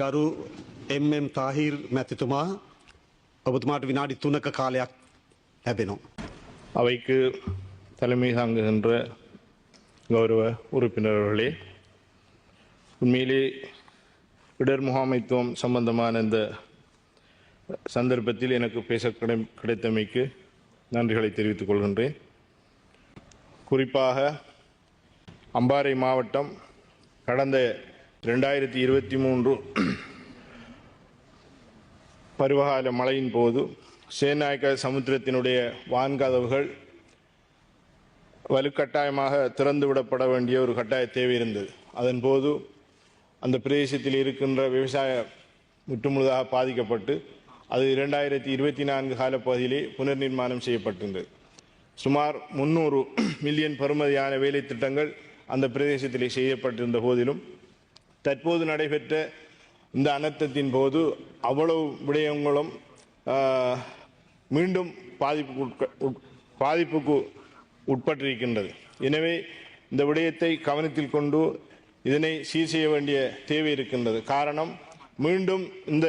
ගරු එම්.එම්. තාහිර් මැතිතුමා ඔබතුමාට විනාඩි 3ක කාලයක් ලැබෙනවා. அவைக்கு தலைமை தாங்குகின்ற கௌரவ உறுப்பினர்களே, உண்மையிலே இடர் முகாமைத்துவம் சம்பந்தமான இந்த சந்தர்ப்பத்தில் எனக்கு பேச கிடைத்தமைக்கு நன்றிகளை தெரிவித்துக் கொள்கின்றேன். குறிப்பாக அம்பாறை மாவட்டம் கடந்த 2023 பருவகால மழையின் போது சேநாயக்க சமுத்திரத்தினுடைய வான்கதவுகள் வலுக்கட்டாயமாக திறந்துவிடப்பட வேண்டிய ஒரு கட்டாய தேவை இருந்தது. அதன் போது அந்த பிரதேசத்தில் இருக்கின்ற விவசாய முற்றுமுழுதாக பாதிக்கப்பட்டு அது 2024 காலப்பகுதியிலே புனர் நிர்மாணம் செய்யப்பட்டிருந்தது. சுமார் 300 மில்லியன் பெறுமதியான வேலை திட்டங்கள் அந்த பிரதேசத்திலே செய்யப்பட்டிருந்த போதிலும் தற்போது நடைபெற்ற இந்த அனர்த்தத்தின் போது அவ்வளவு விடயங்களும் மீண்டும் பாதிப்புக்கு உட்பட்டிருக்கின்றது. எனவே இந்த விடயத்தை கவனத்தில் கொண்டு இதனை சீர் செய்ய வேண்டிய தேவை இருக்கின்றது. காரணம், மீண்டும் இந்த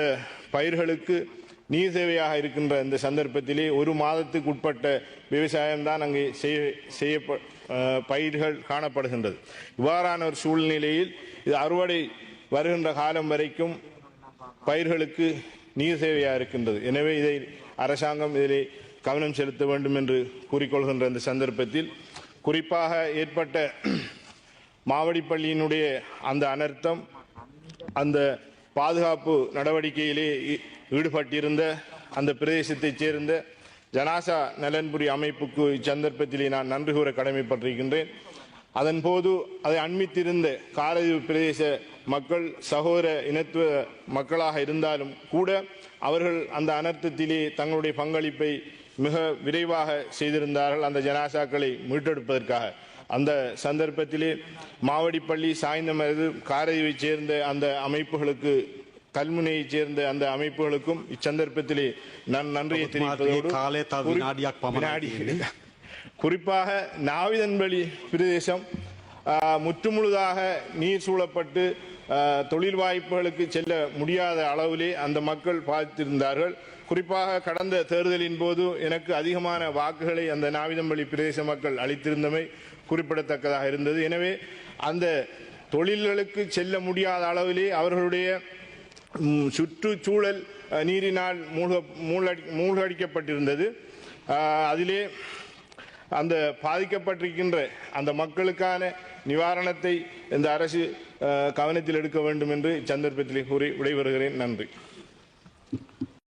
பயிர்களுக்கு நீர் தேவையாக இருக்கின்ற இந்த சந்தர்ப்பத்திலே ஒரு மாதத்துக்கு உட்பட்ட விவசாயம்தான் அங்கே செய்ய பயிர்கள் காணப்படுகின்றது. இவ்வாறான ஒரு சூழ்நிலையில் இது அறுவடை வருகின்ற காலம் வரைக்கும் பயிர்களுக்கு நீர் தேவையாக இருக்கின்றது. எனவே இதை அரசாங்கம் இதிலே கவனம் செலுத்த வேண்டும் என்று கூறிக்கொள்கின்ற இந்த சந்தர்ப்பத்தில் குறிப்பாக ஏற்பட்ட மாவடிப்பள்ளியினுடைய அந்த அனர்த்தம் அந்த பாதுகாப்பு நடவடிக்கையிலே ஈடுபட்டிருந்த அந்த பிரதேசத்தைச் சேர்ந்த ஜனாசா நலன்புரி அமைப்புக்கு இச்சந்தர்ப்பத்திலே நான் நன்றி கூற கடமைப்பட்டிருக்கின்றேன். அதன் போது அதை அண்மித்திருந்த காரதீவு பிரதேச மக்கள் சகோதர இனத்துவ மக்களாக இருந்தாலும் கூட அவர்கள் அந்த அனர்த்தத்திலே தங்களுடைய பங்களிப்பை மிக விரைவாக செய்திருந்தார்கள் அந்த ஜனாசாக்களை மீட்டெடுப்பதற்காக. அந்த சந்தர்ப்பத்திலே மாவடிப்பள்ளி, சாய்ந்தமருது, காரதீவைச் சேர்ந்த அந்த அமைப்புகளுக்கு, கல்முனையைச் சேர்ந்த அந்த அமைப்புகளுக்கும் இச்சந்தர்ப்பத்திலே நான் நன்றியை தெரிவிப்பதோடு குறிப்பாக நாவிதன்வெளி பிரதேசம் முற்றுமுழுதாக நீர் சூழப்பட்டு தொழில் வாய்ப்புகளுக்கு செல்ல முடியாத அளவிலே அந்த மக்கள் பாதித்திருந்தார்கள். குறிப்பாக கடந்த தேர்தலின் போது எனக்கு அதிகமான வாக்குகளை அந்த நாவிதன்வெளி பிரதேச மக்கள் அளித்திருந்தமை குறிப்பிடத்தக்கதாக இருந்தது. எனவே அந்த தொழில்களுக்கு செல்ல முடியாத அளவிலே அவர்களுடைய சுற்றுச்சூழல் நீரினால் மூழ்கடிக்கப்பட்டிருந்தது. அதிலே அந்த பாதிக்கப்பட்டிருக்கின்ற அந்த மக்களுக்கான நிவாரணத்தை இந்த அரசு கவனத்தில் எடுக்க வேண்டும் என்று இச்சந்தர்ப்பத்தில் கூறி விடைபெறுகிறேன். நன்றி.